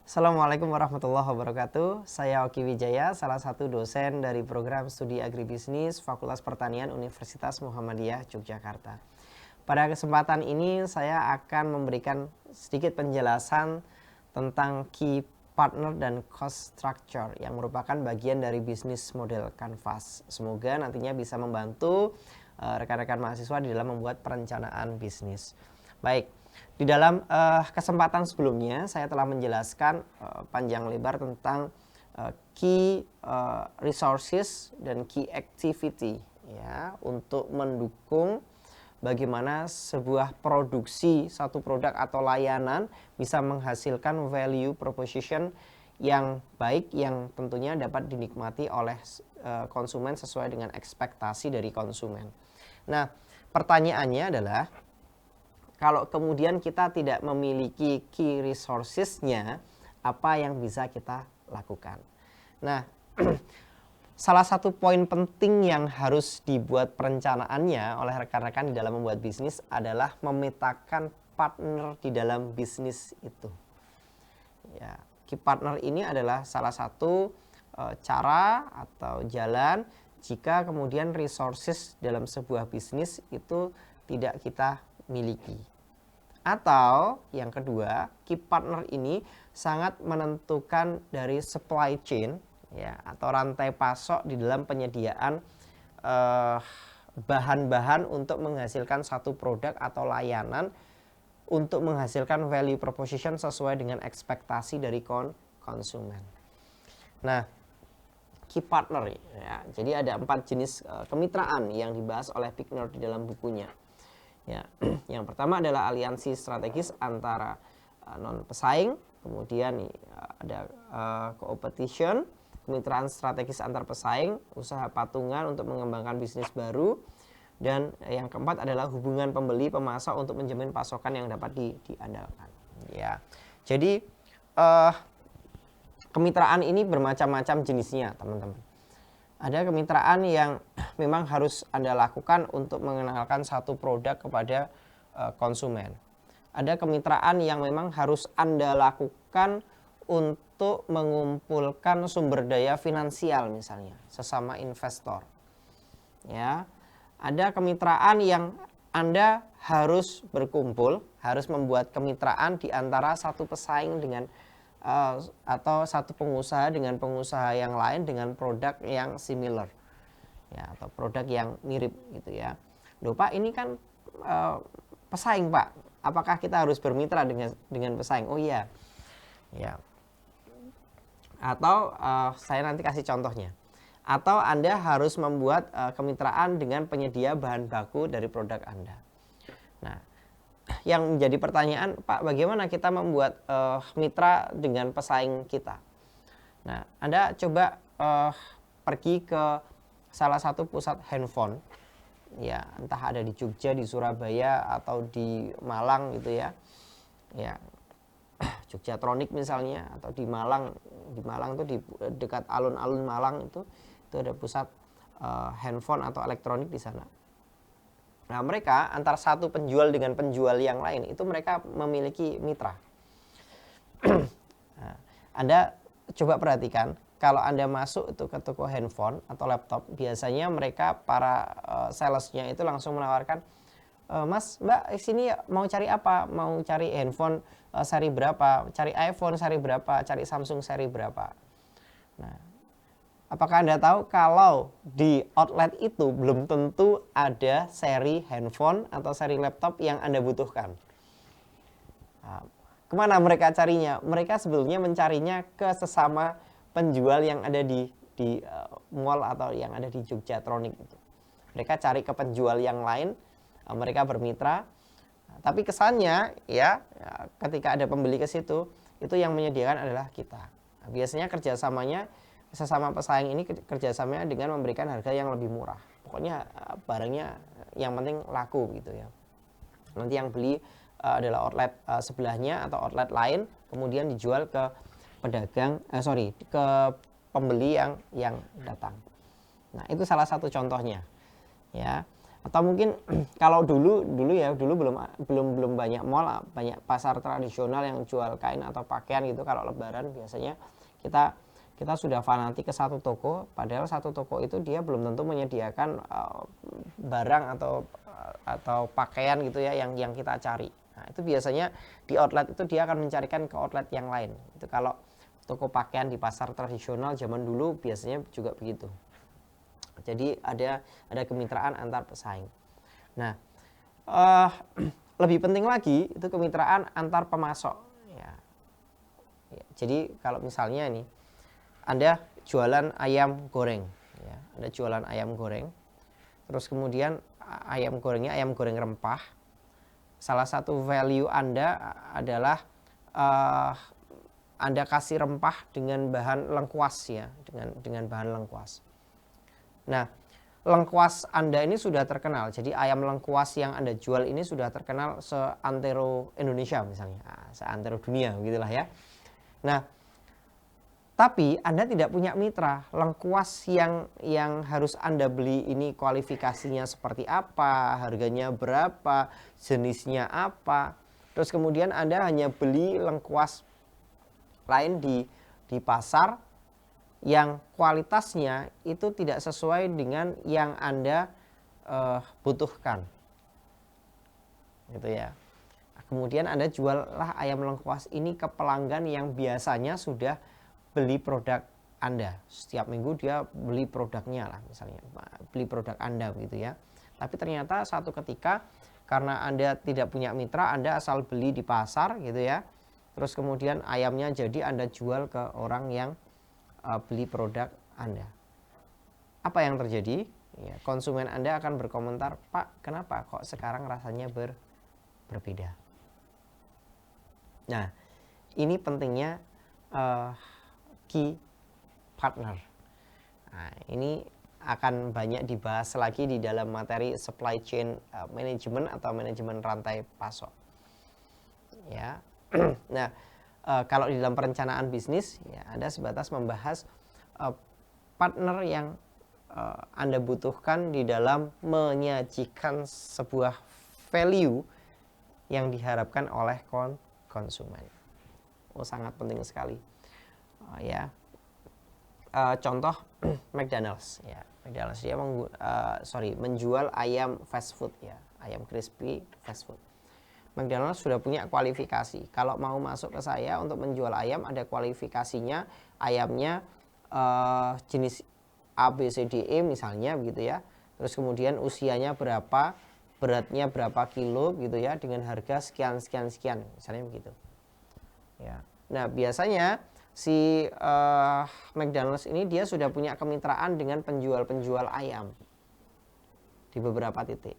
Assalamualaikum warahmatullahi wabarakatuh. Saya Oki Wijaya, salah satu dosen dari program studi agribisnis Fakultas Pertanian Universitas Muhammadiyah Yogyakarta. Pada kesempatan ini saya akan memberikan sedikit penjelasan tentang key partner dan cost structure yang merupakan bagian dari bisnis model Canvas. Semoga nantinya bisa membantu rekan-rekan mahasiswa di dalam membuat perencanaan bisnis. Baik. Di dalam kesempatan sebelumnya saya telah menjelaskan panjang lebar tentang key resources dan key activity ya untuk mendukung bagaimana sebuah produksi satu produk atau layanan bisa menghasilkan value proposition yang baik yang tentunya dapat dinikmati oleh konsumen sesuai dengan ekspektasi dari konsumen. Nah, pertanyaannya adalah kalau kemudian kita tidak memiliki key resources-nya, apa yang bisa kita lakukan? Nah, salah satu poin penting yang harus dibuat perencanaannya oleh rekan-rekan di dalam membuat bisnis adalah memetakan partner di dalam bisnis itu. Ya, key partner ini adalah salah satu cara atau jalan jika kemudian resources dalam sebuah bisnis itu tidak kita miliki. Atau yang kedua, key partner ini sangat menentukan dari supply chain ya atau rantai pasok di dalam penyediaan bahan-bahan untuk menghasilkan satu produk atau layanan untuk menghasilkan value proposition sesuai dengan ekspektasi dari konsumen. Nah, key partner ya. Jadi ada 4 jenis kemitraan yang dibahas oleh Pickner di dalam bukunya. Ya, yang pertama adalah aliansi strategis antara non pesaing, kemudian ada competition, kemitraan strategis antar pesaing, usaha patungan untuk mengembangkan bisnis baru, dan yang keempat adalah hubungan pembeli pemasok untuk menjamin pasokan yang dapat diandalkan. Ya, jadi kemitraan ini bermacam-macam jenisnya, teman-teman. Ada kemitraan yang memang harus Anda lakukan untuk mengenalkan satu produk kepada konsumen. Ada kemitraan yang memang harus Anda lakukan untuk mengumpulkan sumber daya finansial misalnya, sesama investor. Ya. Ada kemitraan yang Anda harus berkumpul, harus membuat kemitraan di antara satu pesaing dengan atau satu pengusaha dengan pengusaha yang lain dengan produk yang similar ya atau produk yang mirip gitu ya. Loh Pak, ini kan pesaing Pak, apakah kita harus bermitra dengan pesaing? Oh iya ya. Atau saya nanti kasih contohnya. Atau Anda harus membuat kemitraan dengan penyedia bahan baku dari produk Anda. Nah, yang menjadi pertanyaan, Pak, bagaimana kita membuat mitra dengan pesaing kita? Nah, Anda coba pergi ke salah satu pusat handphone, ya entah ada di Jogja, di Surabaya, atau di Malang gitu ya, ya Jogjatronic misalnya, atau di Malang tuh di dekat alun-alun Malang itu ada pusat handphone atau elektronik di sana. Nah, mereka antar satu penjual dengan penjual yang lain itu mereka memiliki mitra. Nah, Anda coba perhatikan kalau Anda masuk itu ke toko handphone atau laptop, biasanya mereka para salesnya itu langsung menawarkan, Mas, Mbak, sini mau cari apa? Mau cari handphone seri berapa? Cari iPhone seri berapa? Cari Samsung seri berapa? Nah, apakah Anda tahu kalau di outlet itu belum tentu ada seri handphone atau seri laptop yang Anda butuhkan? Nah, kemana mereka carinya? Mereka sebetulnya mencarinya ke sesama penjual yang ada di mall atau yang ada di Jogjatronic itu. Mereka cari ke penjual yang lain, mereka bermitra. Tapi kesannya ya ketika ada pembeli ke situ, itu yang menyediakan adalah kita. Nah, biasanya kerjasamanya sesama pesaing ini kerjasamanya dengan memberikan harga yang lebih murah. Pokoknya barangnya yang penting laku gitu ya. Nanti yang beli adalah outlet sebelahnya atau outlet lain, kemudian dijual ke pedagang, ke pembeli yang datang. Nah, itu salah satu contohnya. Ya, Atau mungkin kalau dulu ya, dulu belum banyak mall, banyak pasar tradisional yang jual kain atau pakaian gitu. Kalau lebaran biasanya kita sudah fanatik ke satu toko, padahal satu toko itu dia belum tentu menyediakan barang atau pakaian gitu ya yang kita cari. Nah, itu biasanya di outlet itu dia akan mencarikan ke outlet yang lain. Itu kalau toko pakaian di pasar tradisional zaman dulu biasanya juga begitu. Jadi ada kemitraan antar pesaing. Nah, lebih penting lagi itu kemitraan antar pemasok. Ya. Jadi kalau misalnya nih, Anda jualan ayam goreng, ya, Anda jualan ayam goreng, terus kemudian ayam gorengnya ayam goreng rempah. Salah satu value Anda adalah Anda kasih rempah dengan bahan lengkuas ya, dengan bahan lengkuas. Nah, lengkuas Anda ini sudah terkenal. Jadi ayam lengkuas yang Anda jual ini sudah terkenal seantero Indonesia misalnya, seantero dunia gitulah ya. Nah, tapi Anda tidak punya mitra. Lengkuas yang harus Anda beli ini kualifikasinya seperti apa, harganya berapa, jenisnya apa. Terus kemudian Anda hanya beli lengkuas lain di pasar yang kualitasnya itu tidak sesuai dengan yang Anda butuhkan, gitu ya. Kemudian Anda juallah ayam lengkuas ini ke pelanggan yang biasanya sudah beli produk Anda. Setiap minggu dia beli produknya lah, misalnya beli produk Anda gitu ya. Tapi ternyata satu ketika karena Anda tidak punya mitra, Anda asal beli di pasar gitu ya. Terus kemudian ayamnya jadi Anda jual ke orang yang beli produk Anda. Apa yang terjadi? Ya, konsumen Anda akan berkomentar, Pak, kenapa kok sekarang rasanya berbeda? Nah, ini pentingnya key partner. Nah, ini akan banyak dibahas lagi di dalam materi supply chain management atau manajemen rantai pasok. Ya, nah. Kalau di dalam perencanaan bisnis, ya Anda sebatas membahas partner yang Anda butuhkan di dalam menyajikan sebuah value yang diharapkan oleh konsumen. Sangat penting sekali. Ya, contoh McDonald's. Ya, McDonald's dia menjual ayam fast food ya, ayam crispy fast food. McDonald's sudah punya kualifikasi. Kalau mau masuk ke saya untuk menjual ayam, ada kualifikasinya. Ayamnya jenis A, B, C, D, E misalnya begitu ya. Terus kemudian usianya berapa, beratnya berapa kilo gitu ya, dengan harga sekian misalnya begitu. Ya. Nah, biasanya si McDonald's ini dia sudah punya kemitraan dengan penjual-penjual ayam di beberapa titik.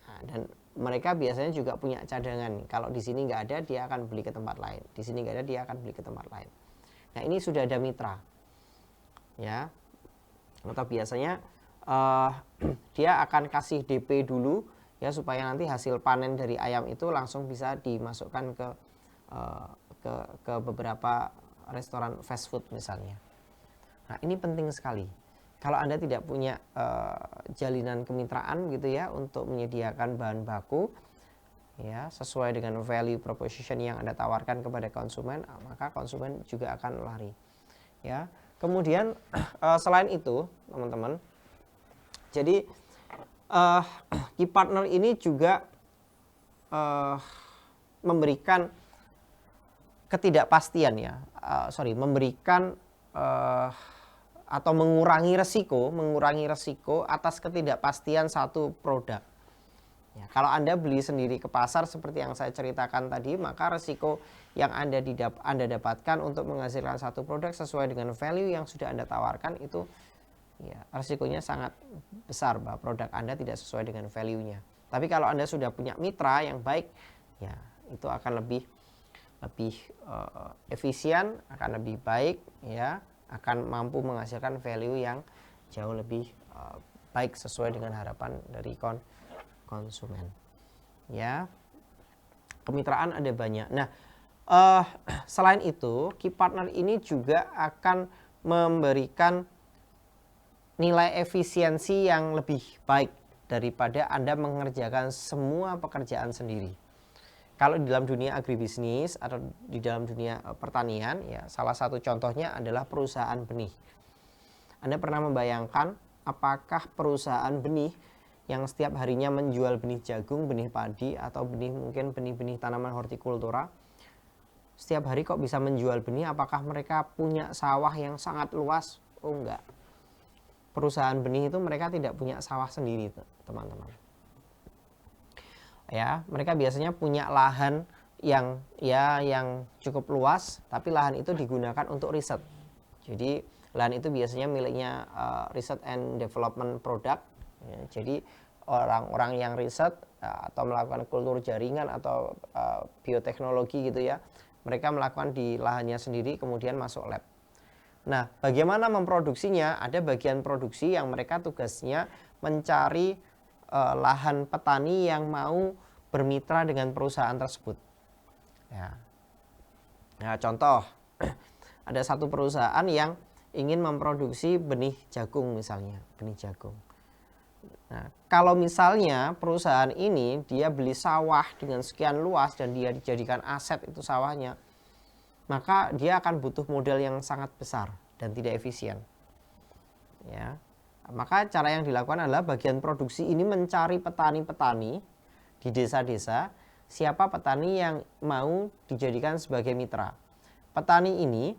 Nah, dan mereka biasanya juga punya cadangan. Kalau di sini nggak ada, dia akan beli ke tempat lain. Di sini nggak ada, dia akan beli ke tempat lain. Nah, ini sudah ada mitra, ya. Atau biasanya dia akan kasih DP dulu, ya, supaya nanti hasil panen dari ayam itu langsung bisa dimasukkan ke beberapa restoran fast food misalnya. Nah, ini penting sekali. Kalau Anda tidak punya jalinan kemitraan gitu ya untuk menyediakan bahan baku ya sesuai dengan value proposition yang Anda tawarkan kepada konsumen, maka konsumen juga akan lari. Ya. Kemudian selain itu, teman-teman, jadi key partner ini juga memberikan ketidakpastian ya, memberikan atau mengurangi resiko atas ketidakpastian satu produk. Ya, kalau Anda beli sendiri ke pasar seperti yang saya ceritakan tadi, maka resiko yang Anda dapatkan untuk menghasilkan satu produk sesuai dengan value yang sudah Anda tawarkan itu, ya, resikonya sangat besar bahwa produk Anda tidak sesuai dengan value-nya. Tapi kalau Anda sudah punya mitra yang baik, ya itu akan lebih efisien, akan lebih baik, ya, akan mampu menghasilkan value yang jauh lebih baik sesuai dengan harapan dari konsumen. Ya, kemitraan ada banyak. Nah, selain itu, key partner ini juga akan memberikan nilai efisiensi yang lebih baik daripada Anda mengerjakan semua pekerjaan sendiri. Kalau di dalam dunia agribisnis atau di dalam dunia pertanian, ya salah satu contohnya adalah perusahaan benih. Anda pernah membayangkan apakah perusahaan benih yang setiap harinya menjual benih jagung, benih padi, atau mungkin benih-benih tanaman hortikultura, setiap hari kok bisa menjual benih? Apakah mereka punya sawah yang sangat luas? Oh enggak. Perusahaan benih itu mereka tidak punya sawah sendiri, teman-teman. Ya, mereka biasanya punya lahan yang cukup luas, tapi lahan itu digunakan untuk riset. Jadi lahan itu biasanya miliknya Research and Development Product. Ya, jadi orang-orang yang riset atau melakukan kultur jaringan atau bioteknologi gitu ya, mereka melakukan di lahannya sendiri kemudian masuk lab. Nah, bagaimana memproduksinya? Ada bagian produksi yang mereka tugasnya mencari lahan petani yang mau bermitra dengan perusahaan tersebut. Ya. Nah, contoh, ada satu perusahaan yang ingin memproduksi benih jagung misalnya, benih jagung. Nah, kalau misalnya perusahaan ini dia beli sawah dengan sekian luas dan dia dijadikan aset itu sawahnya, maka dia akan butuh modal yang sangat besar dan tidak efisien. Ya. Maka cara yang dilakukan adalah bagian produksi ini mencari petani-petani di desa-desa, siapa petani yang mau dijadikan sebagai mitra. Petani ini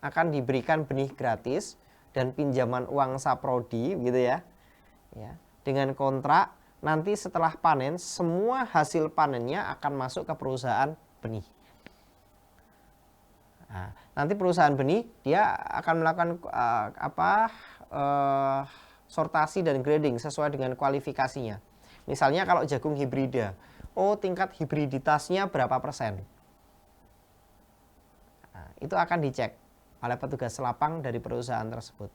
akan diberikan benih gratis dan pinjaman uang saprodi gitu ya. Ya, dengan kontrak nanti setelah panen semua hasil panennya akan masuk ke perusahaan benih. Nah, nanti perusahaan benih dia akan melakukan sortasi dan grading sesuai dengan kualifikasinya. Misalnya kalau jagung hibrida, tingkat hibriditasnya berapa persen? Nah, itu akan dicek oleh petugas lapang dari perusahaan tersebut.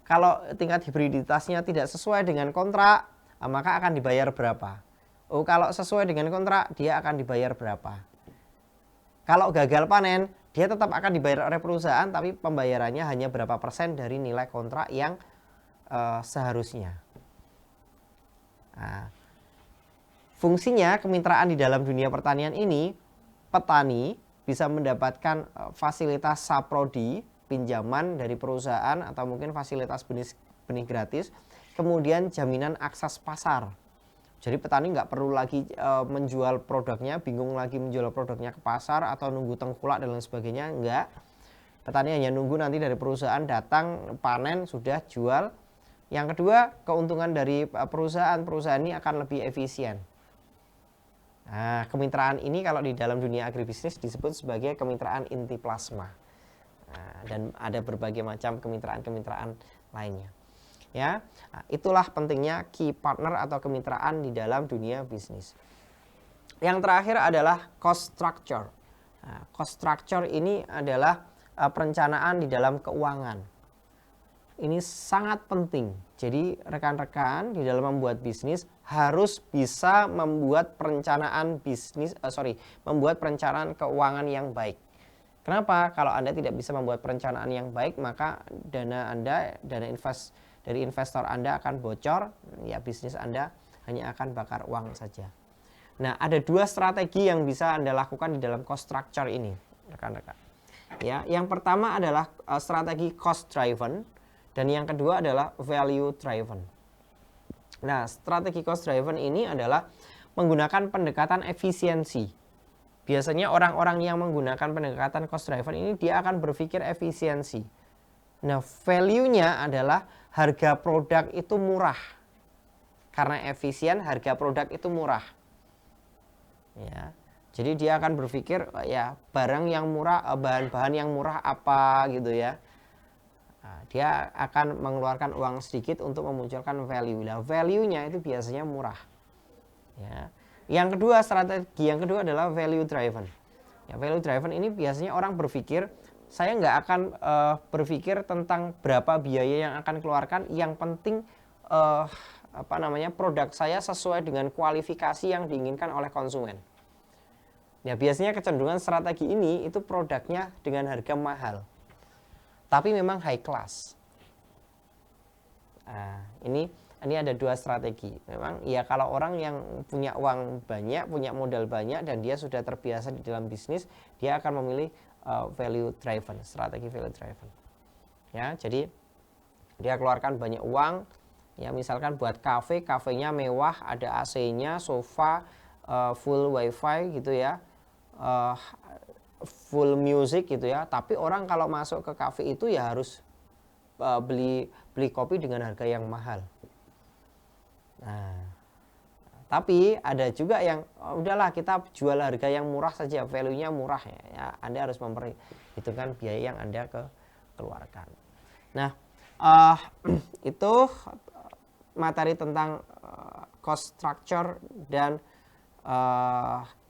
Kalau tingkat hibriditasnya tidak sesuai dengan kontrak, maka akan dibayar berapa? Kalau sesuai dengan kontrak, dia akan dibayar berapa? Kalau gagal panen, dia tetap akan dibayar oleh perusahaan, tapi pembayarannya hanya berapa persen dari nilai kontrak yang seharusnya. Nah, fungsinya kemitraan di dalam dunia pertanian ini, petani bisa mendapatkan fasilitas saprodi, pinjaman dari perusahaan atau mungkin fasilitas benih gratis, kemudian jaminan akses pasar. Jadi petani nggak perlu lagi menjual produknya, bingung lagi menjual produknya ke pasar atau nunggu tengkulak dan lain sebagainya, enggak. Petani hanya nunggu nanti dari perusahaan datang, panen, sudah jual. Yang kedua, keuntungan dari perusahaan ini akan lebih efisien. Nah, kemitraan ini kalau di dalam dunia agribisnis disebut sebagai kemitraan inti plasma. Nah, dan ada berbagai macam kemitraan-kemitraan lainnya. Ya, itulah pentingnya key partner atau kemitraan di dalam dunia bisnis. Yang terakhir adalah cost structure. Nah, cost structure ini adalah perencanaan di dalam keuangan. Ini sangat penting. Jadi rekan-rekan di dalam membuat bisnis harus bisa membuat perencanaan membuat perencanaan keuangan yang baik. Kenapa? Kalau Anda tidak bisa membuat perencanaan yang baik, maka dana dari investor Anda akan bocor, ya bisnis Anda hanya akan bakar uang saja. Nah, ada dua strategi yang bisa Anda lakukan di dalam cost structure ini, rekan-rekan. Ya, yang pertama adalah strategi cost driven dan yang kedua adalah value driven. Nah, strategi cost driven ini adalah menggunakan pendekatan efisiensi. Biasanya orang-orang yang menggunakan pendekatan cost driven ini dia akan berpikir efisiensi. Nah, value-nya adalah harga produk itu murah. Karena efisien, harga produk itu murah. Ya. Jadi dia akan berpikir ya barang yang murah, bahan-bahan yang murah apa gitu ya. Nah, dia akan mengeluarkan uang sedikit untuk memunculkan value. Nah, value-nya itu biasanya murah. Ya. Strategi yang kedua adalah value driven. Ya, value driven ini biasanya orang berpikir saya nggak akan berpikir tentang berapa biaya yang akan keluarkan. Yang penting produk saya sesuai dengan kualifikasi yang diinginkan oleh konsumen. Ya, biasanya kecenderungan strategi ini itu produknya dengan harga mahal, tapi memang high class. Nah, ini Ini ada dua strategi. Memang ya kalau orang yang punya uang banyak, punya modal banyak dan dia sudah terbiasa di dalam bisnis, dia akan memilih value driven, strategi value driven. Ya, jadi dia keluarkan banyak uang, ya misalkan buat kafe, kafenya mewah, ada AC-nya, sofa, full wifi gitu ya, full music gitu ya. Tapi orang kalau masuk ke kafe itu ya harus beli kopi dengan harga yang mahal. Nah, tapi ada juga yang udahlah kita jual harga yang murah saja, value-nya murah ya. Anda harus memperhitungkan biaya yang Anda keluarkan. Nah, itu materi tentang cost structure dan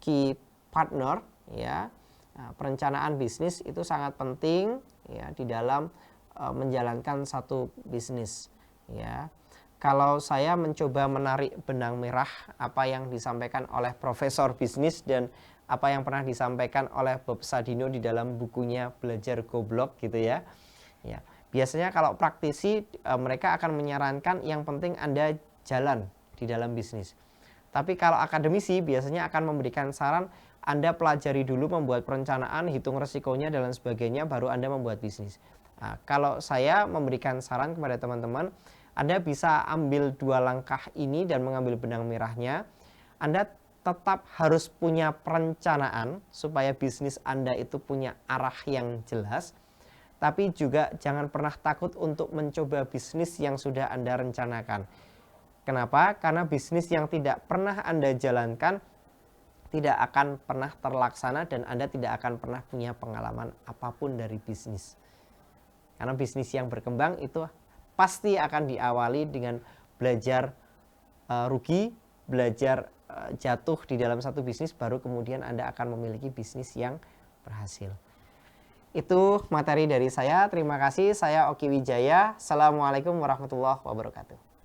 key partner ya. Nah, perencanaan bisnis itu sangat penting ya di dalam menjalankan satu bisnis ya. Kalau saya mencoba menarik benang merah apa yang disampaikan oleh Profesor Bisnis dan apa yang pernah disampaikan oleh Bob Sadino di dalam bukunya Belajar Goblok gitu ya. Ya, biasanya kalau praktisi mereka akan menyarankan yang penting Anda jalan di dalam bisnis. Tapi kalau akademisi biasanya akan memberikan saran Anda pelajari dulu membuat perencanaan, hitung resikonya dan lain sebagainya baru Anda membuat bisnis. Nah, kalau saya memberikan saran kepada teman-teman, Anda bisa ambil dua langkah ini dan mengambil benang merahnya. Anda tetap harus punya perencanaan supaya bisnis Anda itu punya arah yang jelas. Tapi juga jangan pernah takut untuk mencoba bisnis yang sudah Anda rencanakan. Kenapa? Karena bisnis yang tidak pernah Anda jalankan tidak akan pernah terlaksana dan Anda tidak akan pernah punya pengalaman apapun dari bisnis. Karena bisnis yang berkembang itu pasti akan diawali dengan belajar rugi, belajar jatuh di dalam satu bisnis, baru kemudian Anda akan memiliki bisnis yang berhasil. Itu materi dari saya. Terima kasih. Saya Oki Wijaya. Assalamualaikum warahmatullahi wabarakatuh.